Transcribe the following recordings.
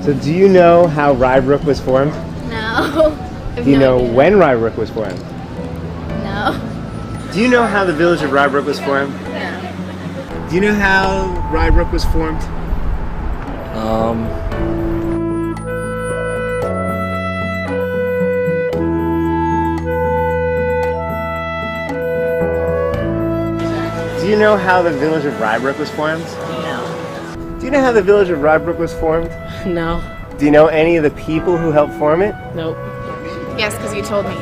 So do you know how Ryebrook was formed? No. Do you know when Ryebrook was formed? No. Do you know how the village of Rye Brook was formed? No. Do you know how Ryebrook was formed? Do you know how the village of Ryebrook was formed? No. Do you know how the village of Ryebrook was formed? No. Do you know any of the people who helped form it? Nope. Yes, because you told me.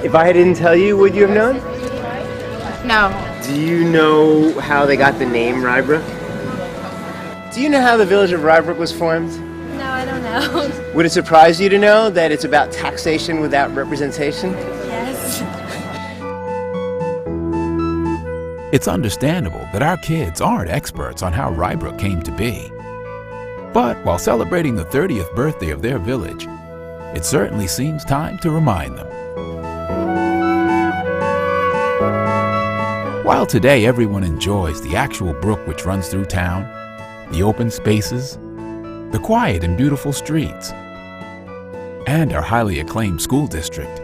If I didn't tell you, would you have known? No. Do you know how they got the name Ryebrook? Do you know how the village of Ryebrook was formed? No, I don't know. Would it surprise you to know that it's about taxation without representation? Yes. It's understandable that our kids aren't experts on how Ryebrook came to be. But while celebrating the 30th birthday of their village, it certainly seems time to remind them. While today everyone enjoys the actual brook which runs through town, the open spaces, the quiet and beautiful streets, and our highly acclaimed school district,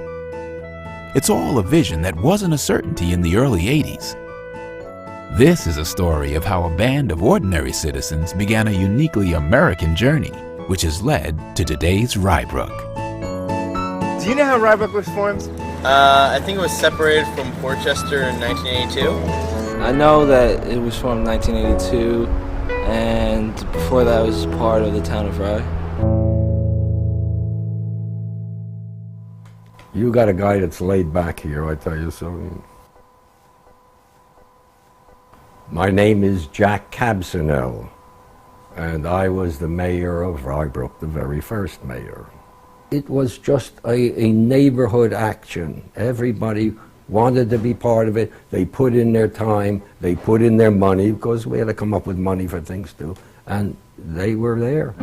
it's all a vision that wasn't a certainty in the early 80s. This is a story of how a band of ordinary citizens began a uniquely American journey, which has led to today's Ryebrook. Do you know how Ryebrook was formed? I think it was separated from Portchester in 1982. I know that it was formed in 1982, and before that it was part of the town of Rye. You got a guy that's laid back here, I tell you so. My name is Jack Cabsinell, and I was the mayor of Ryebrook, the very first mayor. It was just a neighborhood action. Everybody wanted to be part of it. They put in their time, they put in their money, because we had to come up with money for things too, and they were there.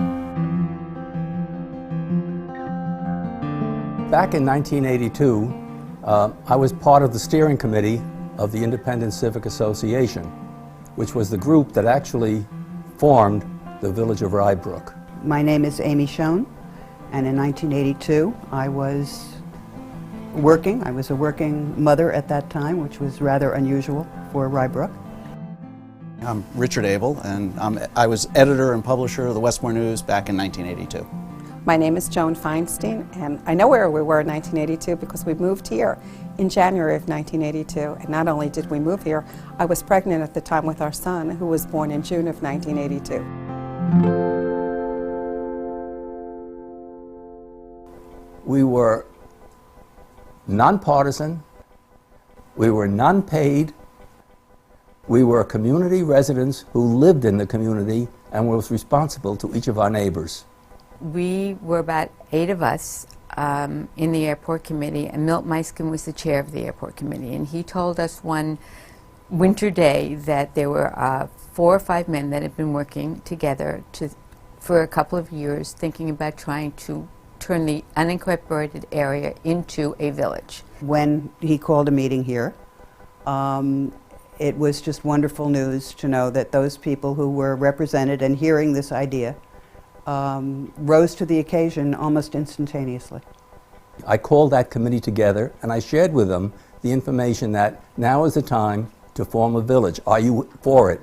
Back in 1982, I was part of the steering committee of the Independent Civic Association, which was the group that actually formed the Village of Rye Brook. My name is Amy Schoen, and in 1982 I was working. I was a working mother at that time, which was rather unusual for Rye Brook. I'm Richard Abel, and I was editor and publisher of the Westmore News back in 1982. My name is Joan Feinstein, and I know where we were in 1982 because we moved here in January of 1982. And not only did we move here, I was pregnant at the time with our son, who was born in June of 1982. We were nonpartisan, we were non-paid, we were community residents who lived in the community and was responsible to each of our neighbors. We were about 8 of us in the airport committee, and Milt Meiskin was the chair of the airport committee, and he told us one winter day that there were 4 or 5 men that had been working together for a couple of years, thinking about trying to turn the unincorporated area into a village. When he called a meeting here, it was just wonderful news to know that those people who were represented and hearing this idea rose to the occasion almost instantaneously. I called that committee together and I shared with them the information that now is the time to form a village. Are you for it?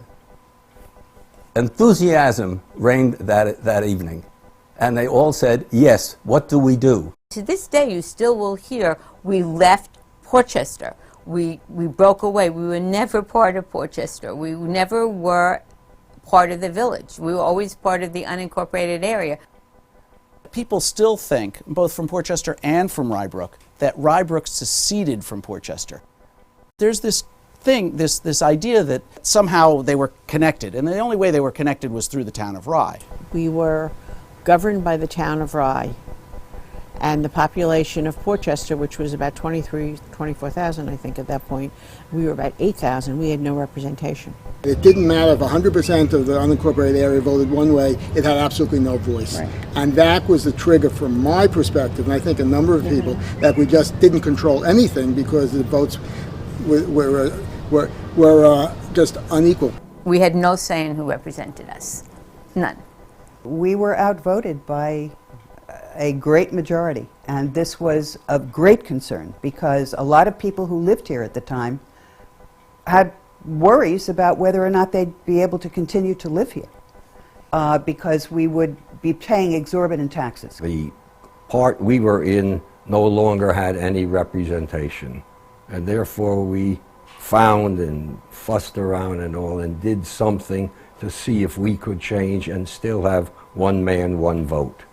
Enthusiasm reigned that evening, and they all said, yes, what do we do? To this day, you still will hear, we left Portchester. We broke away. We were never part of Portchester. We never were part of the village. We were always part of the unincorporated area. People still think, both from Portchester and from Ryebrook, that Ryebrook seceded from Portchester. There's this thing, this idea that somehow they were connected, and the only way they were connected was through the town of Rye. We were governed by the town of Rye, and the population of Portchester, which was about 24,000, I think, at that point, we were about 8,000. We had no representation. It didn't matter if 100% of the unincorporated area voted one way, it had absolutely no voice. Right. And that was the trigger from my perspective, and I think a number of people, that we just didn't control anything because the votes were just unequal. We had no say in who represented us. None. We were outvoted by a great majority, and this was of great concern because a lot of people who lived here at the time had worries about whether or not they'd be able to continue to live here because we would be paying exorbitant taxes. The part we were in no longer had any representation, and therefore we found and fussed around and all and did something to see if we could change and still have one man, one vote.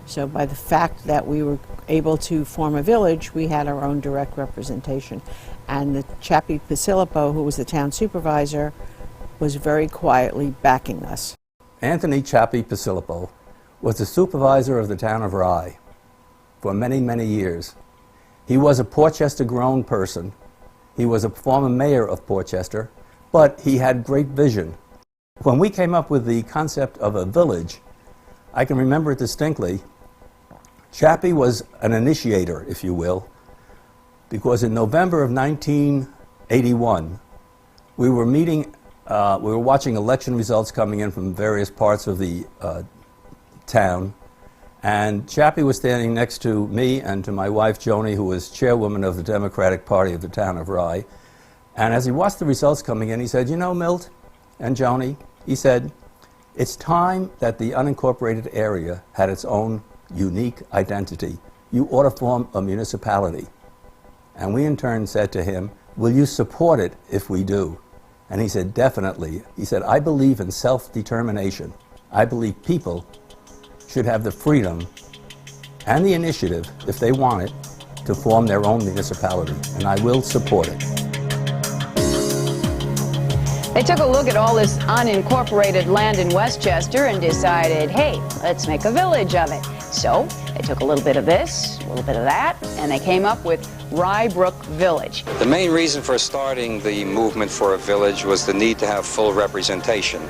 So by the fact that we were able to form a village, we had our own direct representation. And the Chappie Pasilipo, who was the town supervisor, was very quietly backing us. Anthony Chappie Pasilipo was the supervisor of the town of Rye for many, many years. He was a Portchester-grown person. He was a former mayor of Portchester, but he had great vision. When we came up with the concept of a village, I can remember it distinctly. Chappie was an initiator, if you will, because in November of 1981, we were watching election results coming in from various parts of the town, and Chappie was standing next to me and to my wife, Joni, who was chairwoman of the Democratic Party of the town of Rye. And as he watched the results coming in, he said, "You know, Milt and Joni," he said, "it's time that the unincorporated area had its own unique identity. You ought to form a municipality." And we in turn said to him, "Will you support it if we do?" And he said, "Definitely." He said, "I believe in self-determination. I believe people should have the freedom and the initiative, if they want it, to form their own municipality, and I will support it." They took a look at all this unincorporated land in Westchester and decided, hey, let's make a village of it. So they took a little bit of this, a little bit of that, and they came up with Ryebrook Village. The main reason for starting the movement for a village was the need to have full representation.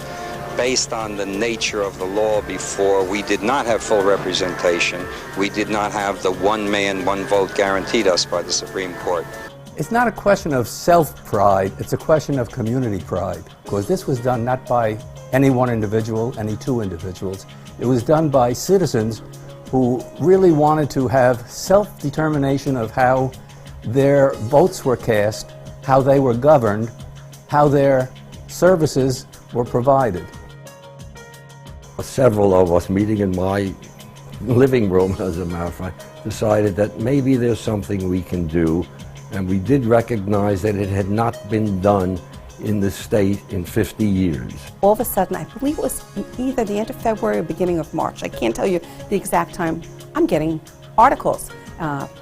Based on the nature of the law before, we did not have full representation. We did not have the one man, one vote guaranteed us by the Supreme Court. It's not a question of self-pride, it's a question of community pride, because this was done not by any one individual, any two individuals. It was done by citizens who really wanted to have self-determination of how their votes were cast, how they were governed, how their services were provided. Several of us, meeting in my living room, as a matter of fact, decided that maybe there's something we can do, and we did recognize that it had not been done in the state in 50 years. All of a sudden, I believe it was either the end of February or beginning of March, I can't tell you the exact time, I'm getting articles,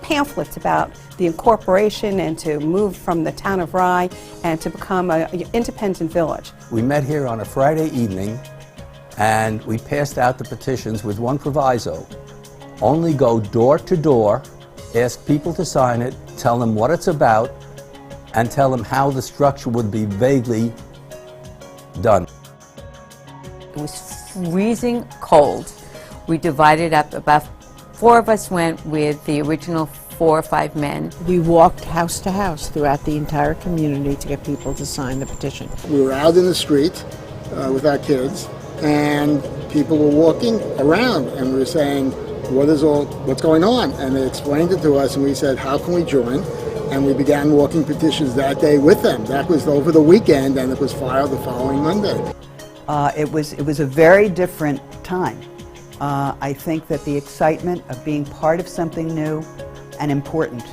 pamphlets about the incorporation and to move from the town of Rye and to become an independent village. We met here on a Friday evening and we passed out the petitions with one proviso: only go door to door, ask people to sign it, tell them what it's about, and tell them how the structure would be vaguely done. It was freezing cold. We divided up. About 4 of us went with the original 4 or 5 men. We walked house to house throughout the entire community to get people to sign the petition. We were out in the street with our kids, and people were walking around, and we were saying, what's going on? And they explained it to us, and we said, how can we join? And we began walking petitions that day with them. That was over the weekend, and it was filed the following Monday. It was a very different time. I think that the excitement of being part of something new and important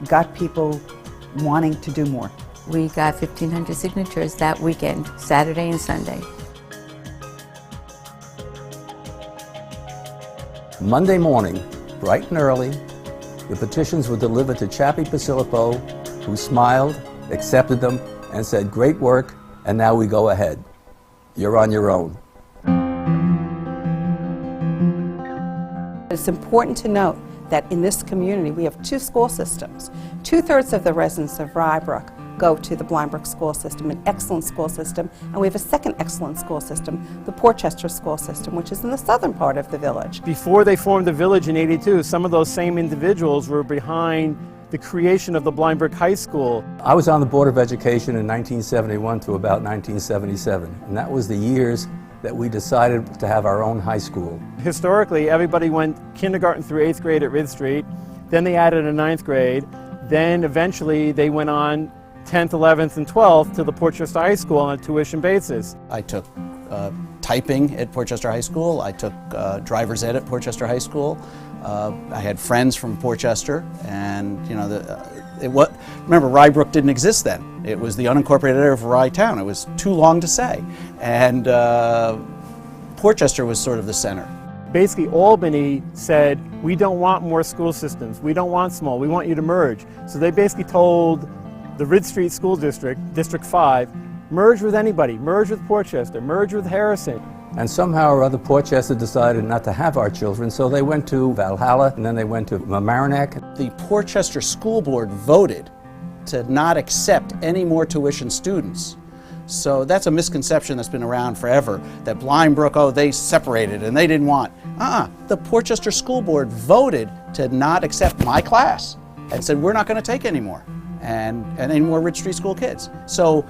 got people wanting to do more. We got 1,500 signatures that weekend, Saturday and Sunday. Monday morning, bright and early, the petitions were delivered to Chappie Pasilipo, who smiled, accepted them, and said, "Great work, and now we go ahead. You're on your own." It's important to note that in this community we have 2 school systems. 2/3 of the residents of Ryebrook go to the Ryebrook school system, an excellent school system, and we have a second excellent school system, the Portchester school system, which is in the southern part of the village. Before they formed the village in '82, some of those same individuals were behind the creation of the Ryebrook High School. I was on the Board of Education in 1971 to about 1977, and that was the years that we decided to have our own high school. Historically, everybody went kindergarten through 8th grade at Ridge Street, then they added a 9th grade, then eventually they went on 10th, 11th, and 12th to the Portchester High School on a tuition basis. I took typing at Portchester High School. I took driver's ed at Portchester High School. I had friends from Portchester, and you know, remember, Ryebrook didn't exist then. It was the unincorporated area of Rye Town. It was too long to say, and Portchester was sort of the center. Basically, Albany said, we don't want more school systems. We don't want small. We want you to merge. So they basically told the Ridge Street School District, District 5, merge with anybody. Merge with Portchester. Merge with Harrison. And somehow or other, Portchester decided not to have our children, so they went to Valhalla, and then they went to Mamaroneck. The Portchester School Board voted to not accept any more tuition students. So that's a misconception that's been around forever, that Blindbrook, oh, they separated and they didn't want. The Portchester School Board voted to not accept my class and said, we're not going to take any more, and any more Ridge Street School kids. So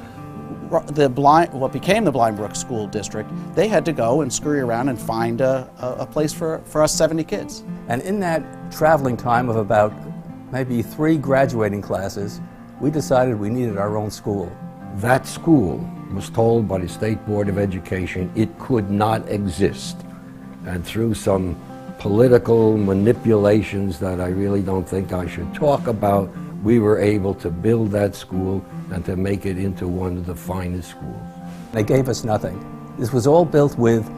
what became the Blindbrook School District, they had to go and scurry around and find a place for us 70 kids. And in that traveling time of about maybe 3 graduating classes, we decided we needed our own school. That school was told by the State Board of Education it could not exist. And through some political manipulations that I really don't think I should talk about, we were able to build that school and to make it into one of the finest schools. They gave us nothing. This was all built with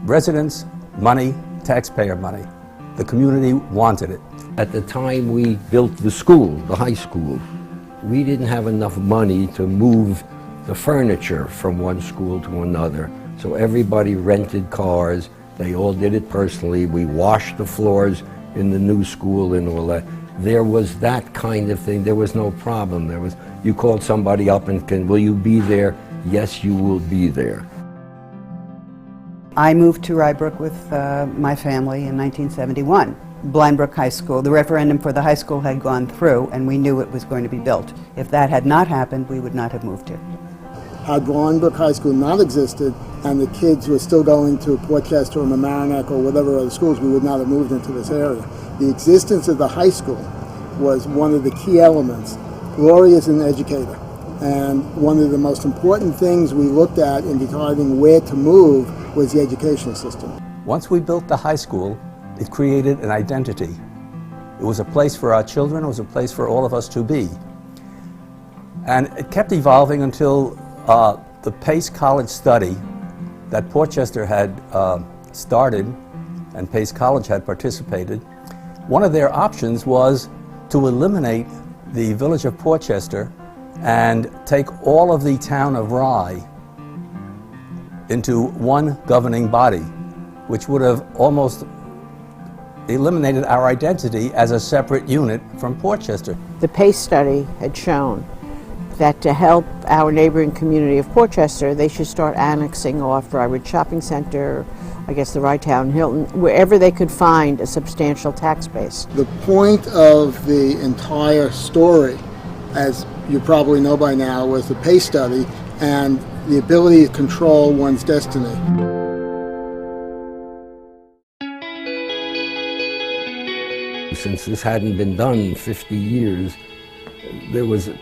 residents' money, taxpayer money. The community wanted it. At the time we built the school, the high school, we didn't have enough money to move the furniture from one school to another. So everybody rented cars. They all did it personally. We washed the floors in the new school and all that. There was that kind of thing. There was no problem. You called somebody up and will you be there? Yes, you will be there. I moved to Ryebrook with my family in 1971. Blindbrook High School, the referendum for the high school had gone through, and we knew it was going to be built. If that had not happened, we would not have moved here. Had Blindbrook High School not existed, and the kids were still going to Portchester or Mamaroneck or whatever other schools, we would not have moved into this area. The existence of the high school was one of the key elements. Gloria is an educator, and one of the most important things we looked at in deciding where to move was the educational system. Once we built the high school, it created an identity. It was a place for our children, it was a place for all of us to be. And it kept evolving until the Pace College study that Portchester had started, and Pace College had participated. One of their options was to eliminate the village of Portchester and take all of the town of Rye into one governing body, which would have almost eliminated our identity as a separate unit from Portchester. The Pace study had shown that to help our neighboring community of Portchester, they should start annexing off Rye Ridge Shopping Center, I guess the Rye Town Hilton, wherever they could find a substantial tax base. The point of the entire story, as you probably know by now, was the Pace study and the ability to control one's destiny. Since this hadn't been done in 50 years, there was a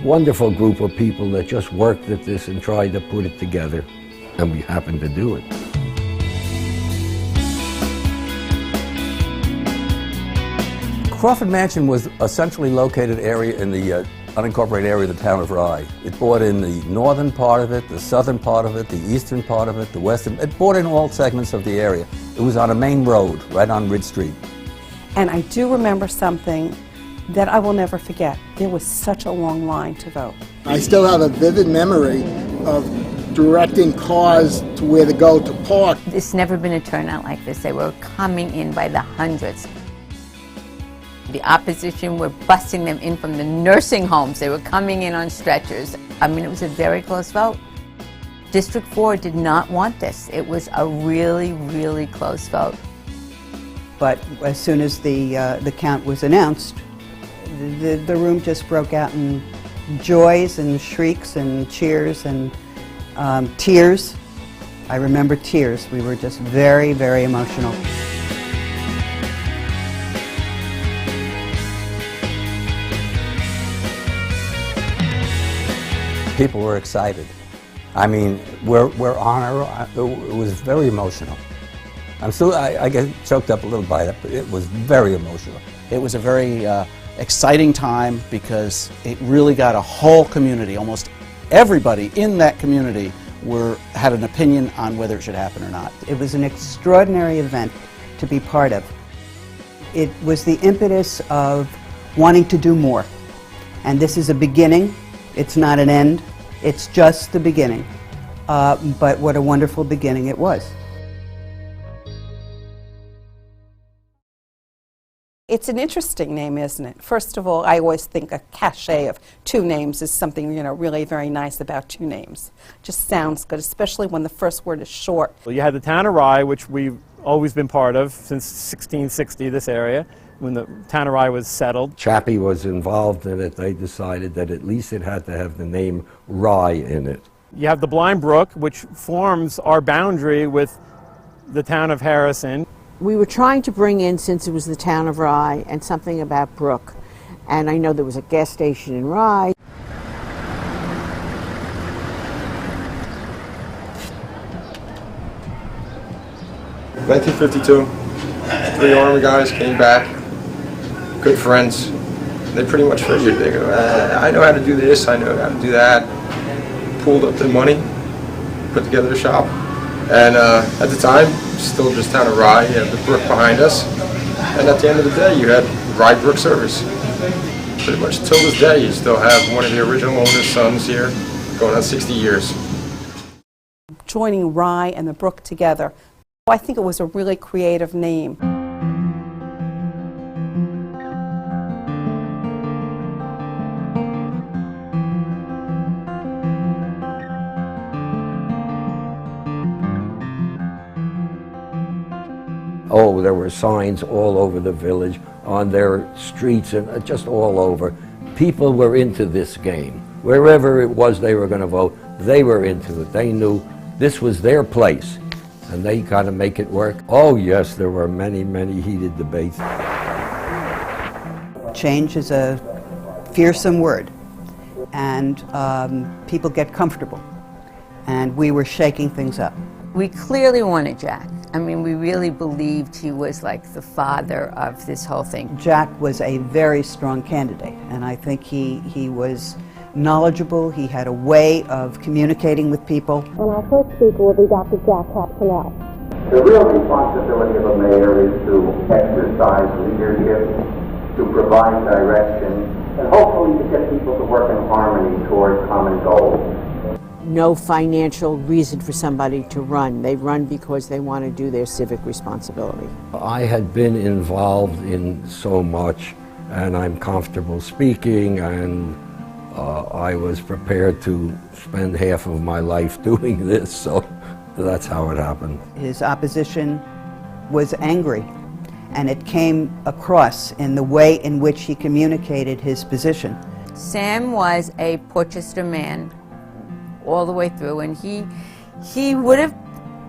wonderful group of people that just worked at this and tried to put it together, and we happened to do it. Crawford Mansion was a centrally located area in the unincorporated area of the town of Rye. It brought in the northern part of it, the southern part of it, the eastern part of it, the western. It brought in all segments of the area. It was on a main road, right on Ridge Street. And I do remember something that I will never forget. There was such a long line to vote. I still have a vivid memory of directing cars to where to go to park. It's never been a turnout like this. They were coming in by the hundreds. The opposition were busting them in from the nursing homes. They were coming in on stretchers. I mean, it was a very close vote. District 4 did not want this. It was a really, really close vote. But as soon as the count was announced, the room just broke out in joys and shrieks and cheers and tears. I remember tears. We were just very, very emotional. People were excited. I mean, we're on our, it was very emotional. I get choked up a little by it, but it was very emotional. It was a very exciting time because it really got a whole community, almost everybody in that community had an opinion on whether it should happen or not. It was an extraordinary event to be part of. It was the impetus of wanting to do more. And this is a beginning. It's not an end. It's just the beginning. But what a wonderful beginning it was. It's an interesting name, isn't it? First of all, I always think a cachet of two names is something, you know, really very nice about two names. Just sounds good, especially when the first word is short. Well, you had the town of Rye, which we've always been part of since 1660, this area, when the town of Rye was settled. Chappie was involved in it. They decided that at least it had to have the name Rye in it. You have the Blind Brook, which forms our boundary with the town of Harrison. We were trying to bring in, since it was the town of Rye, and something about Brook. And I know there was a gas station in Rye. "1952, 3 Army guys came back, good friends. They pretty much figured, they go, I know how to do this, I know how to do that." Pulled up the money, put together a shop. And at the time, still just town of Rye, you had the brook behind us. And at the end of the day, you had Ryebrook service. Pretty much till this day, you still have one of the original owner's sons here, going on 60 years. Joining Rye and the brook together, I think it was a really creative name. Oh, there were signs all over the village, on their streets, and just all over. People were into this game. Wherever it was they were going to vote, they were into it. They knew this was their place, and they got to make it work. Oh yes, there were many, many heated debates. Change is a fearsome word, and people get comfortable. And we were shaking things up. We clearly wanted Jack. I mean, we really believed he was like the father of this whole thing. Jack was a very strong candidate, and I think he was knowledgeable. He had a way of communicating with people. And our first speaker will be Dr. Jack Capsonell. The real responsibility of a mayor is to exercise leadership, to provide direction, and hopefully to get people to work in harmony towards common goals. No financial reason for somebody to run. They run because they want to do their civic responsibility. I had been involved in so much, and I'm comfortable speaking, and I was prepared to spend half of my life doing this, so that's how it happened. His opposition was angry, and it came across in the way in which he communicated his position. Sam was a Portchester man all the way through, and he would have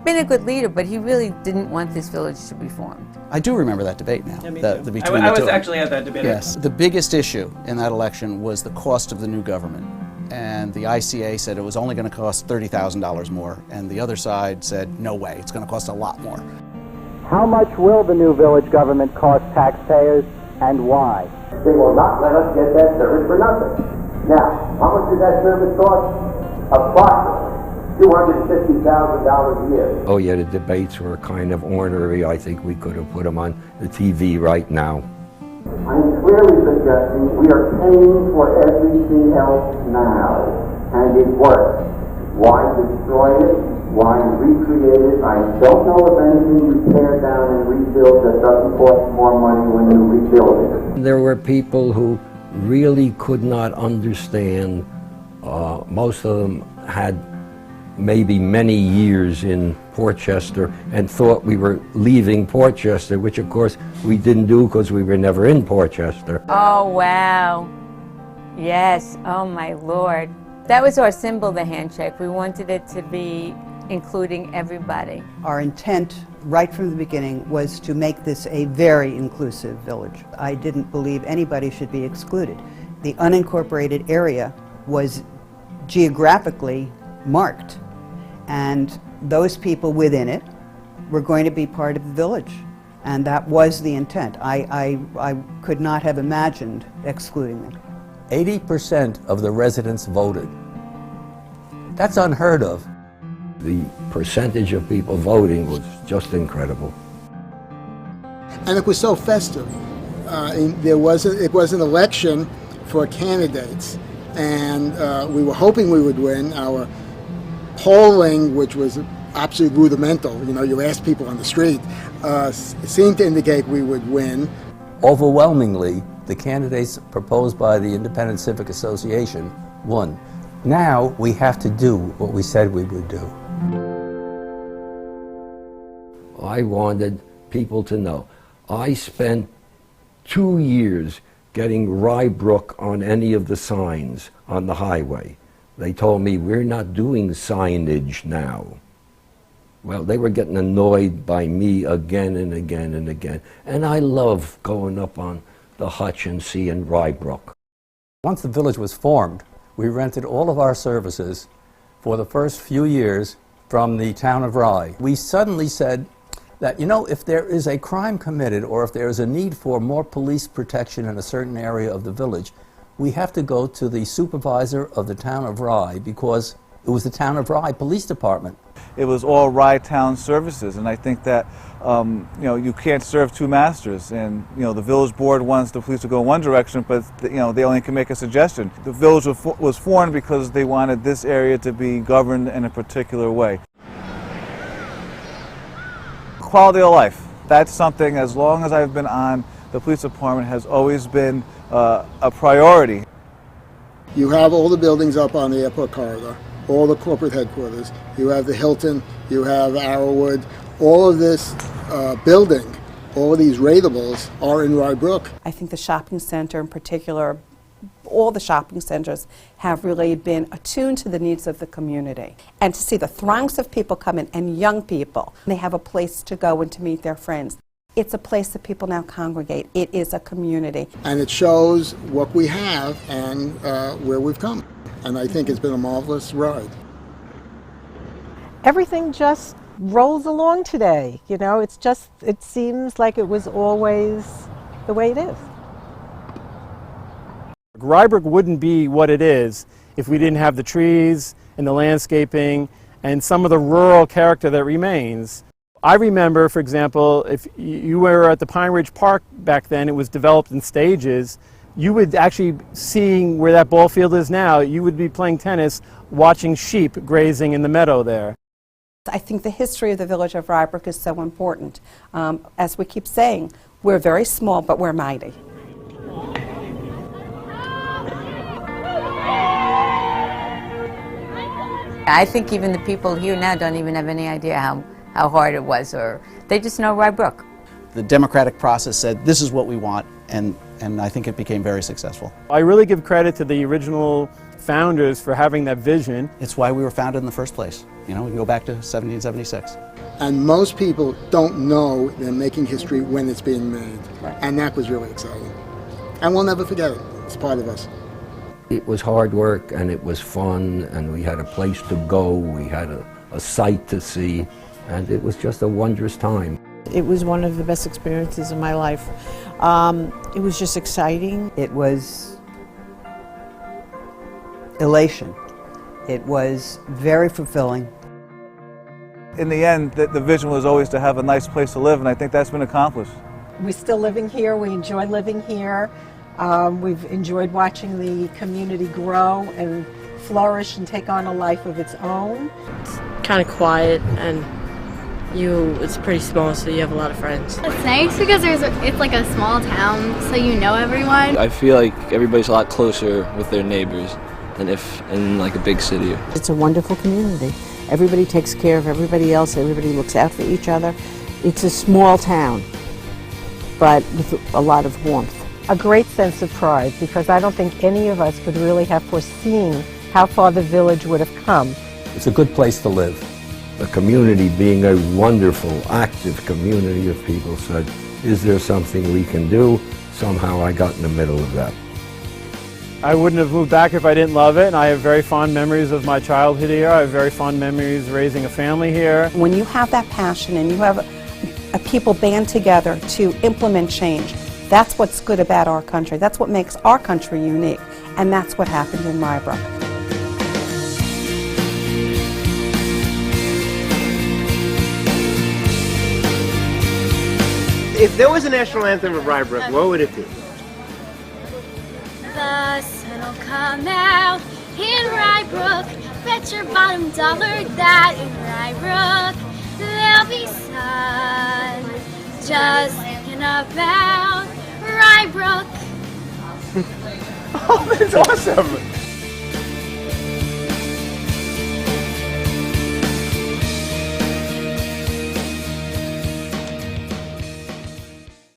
been a good leader, but he really didn't want this village to be formed. I do remember that debate now. Yeah, me the too. between I the was two. actually at that debate. Yes. The biggest issue in that election was the cost of the new government. And the ICA said it was only going to cost $30,000 more, and the other side said, no way, it's going to cost a lot more. How much will the new village government cost taxpayers, and why? They will not let us get that service for nothing. Now, how much does that service cost? Approximately $250,000 a year. Oh yeah, the debates were kind of ornery. I think we could have put them on the TV right now. I'm clearly suggesting we are paying for everything else now, and it works. Why destroy it? Why recreate it? I don't know if anything you tear down and rebuild that doesn't cost more money when you rebuild it. There were people who really could not understand. Most of them had maybe many years in Portchester and thought we were leaving Portchester, which of course we didn't do because we were never in Portchester. Oh, wow. Yes. Oh, my Lord. That was our symbol, the handshake. We wanted it to be including everybody. Our intent right from the beginning was to make this a very inclusive village. I didn't believe anybody should be excluded. The unincorporated area was geographically marked, and those people within it were going to be part of the village, and that was the intent. I could not have imagined excluding them. 80% of the residents voted. That's unheard of. The percentage of people voting was just incredible. And it was so festive. It was an election for candidates, and we were hoping we would win. Our polling, which was absolutely rudimental, you asked people on the street, seemed to indicate we would win. Overwhelmingly, the candidates proposed by the Independent Civic Association won. Now we have to do what we said we would do. I wanted people to know. I spent 2 years getting Ryebrook on any of the signs on the highway. They told me, we're not doing signage now. Well, they were getting annoyed by me again and again and again. And I love going up on the hutch and seeing Ryebrook. Once the village was formed, we rented all of our services for the first few years from the town of Rye. We suddenly said that, if there is a crime committed or if there is a need for more police protection in a certain area of the village, we have to go to the supervisor of the town of Rye, because it was the town of Rye Police Department. It was all Rye Town services, and I think that you can't serve two masters. And the village board wants the police to go one direction, but they only can make a suggestion. The village was formed because they wanted this area to be governed in a particular way. Quality of life. That's something, as long as I've been on the police department, has always been a priority. You have all the buildings up on the airport corridor, all the corporate headquarters. You have the Hilton, you have Arrowwood. All of this building, all of these rateables are in Rye Brook. I think the shopping center in particular, all the shopping centers have really been attuned to the needs of the community. And to see the throngs of people come in, and young people, they have a place to go and to meet their friends. It's a place that people now congregate. It is a community. And it shows what we have and where we've come. And I think it's been a marvelous ride. Everything just rolls along today. It seems like it was always the way it is. Ryebrook wouldn't be what it is if we didn't have the trees and the landscaping and some of the rural character that remains. I remember, for example, if you were at the Pine Ridge Park back then, it was developed in stages. You would actually, seeing where that ball field is now, you would be playing tennis, watching sheep grazing in the meadow there. I think the history of the village of Ryebrook is so important. As we keep saying, we're very small, but we're mighty. I think even the people here now don't even have any idea how hard it was, or they just know Ryebrook. The democratic process said, this is what we want, and I think it became very successful. I really give credit to the original founders for having that vision. It's why we were founded in the first place. We can go back to 1776. And most people don't know they're making history when it's being made. Right. And that was really exciting. And we'll never forget it. It's part of us. It was hard work, and it was fun, and we had a place to go, we had a sight to see, and it was just a wondrous time. It was one of the best experiences of my life. It was just exciting. It was elation. It was very fulfilling. In the end, the vision was always to have a nice place to live, and I think that's been accomplished. We're still living here. We enjoy living here. We've enjoyed watching the community grow and flourish and take on a life of its own. It's kind of quiet, and it's pretty small, so you have a lot of friends. It's nice because it's like a small town, so you know everyone. I feel like everybody's a lot closer with their neighbors than if in like a big city. It's a wonderful community. Everybody takes care of everybody else. Everybody looks out for each other. It's a small town, but with a lot of warmth. A great sense of pride, because I don't think any of us could really have foreseen how far the village would have come. It's a good place to live. The community, being a wonderful, active community of people, said, is there something we can do? Somehow I got in the middle of that. I wouldn't have moved back if I didn't love it, and I have very fond memories of my childhood here. I have very fond memories raising a family here. When you have that passion and you have a people band together to implement change, that's what's good about our country. That's what makes our country unique, and that's what happened in Ryebrook. If there was a national anthem of Ryebrook, what would it be? The sun will come out in Ryebrook. Bet your bottom dollar that in Ryebrook there'll be sun just thinking about Ryebrook. Oh, that's awesome!